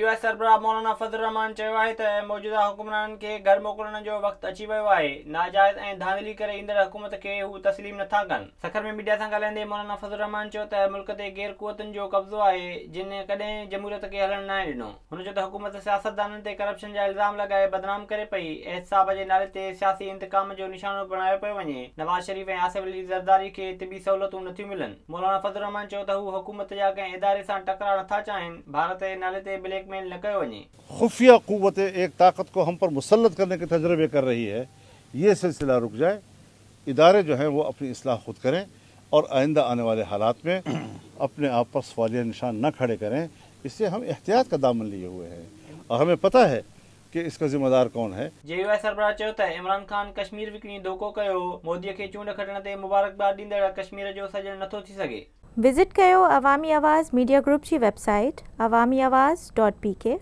JUI सरबराह मौलाना फज़ल रहमान चयो आहे त मौजूदा हुक्मराननि खे घर मोकिलण जो वक़्तु अची वियो आहे। नाजाइज़ ऐं धांधली करे ईंदड़ हुकूमत खे हू तस्लीम नथा कनि। सखर में मीडिया सां ॻाल्हाईंदे मौलाना फज़ल रहमान चयो त मुल्क ते गैर क़ुवतुनि जो कब्ज़ो आहे जिन कॾहिं जमहूरियत खे हलणु न ॾिनो। हुन चयो त हुकूमत सियासतदाननि ते करप्शन जा इल्ज़ाम लॻाए बदनाम करे पई। एहतिसाब जे नाले ते सियासी इंतकाम जो निशानो बणायो पियो वञे। नवाज़ शरीफ़ ऐं आसिफ अली ज़रदारी खे तिबी सहूलियतूं नथियूं मिलनि। मौलाना फज़ल रहमान चयो त हू हुकूमत जा कंहिं इदारे सां टकराव नथा चाहिनि। भारत जे नाले ते ब्लैकमेल न कयो वञे। खुफिया क़ुव्वतें एक ताकत को हम पर मुसल्लत करने के तजर्बे कर रही है। ये सिलसिला रुक जाए, इदारे जो हैं वो अपनी इस्लाह खुद करें और आइंदा आने वाले हालात में अपने आप पर सवालिया निशान न खड़े करें। इससे हम एहतियात का दामन लिए हुए हैं और हमें पता है कि इसका जिम्मेदार कौन है। JUI सरबराह चयो त इमरान ख़ान कश्मीर विकिणी धोखो कयो। मोदीअ खे चूंड खटण ते मुबारकबाद ॾींदड़ कश्मीर जो सजण नथो थी सघे। विज़िट कयो अवामी आवाज़ मीडिया ग्रुप जी वेबसाइट awamiawaz.pk।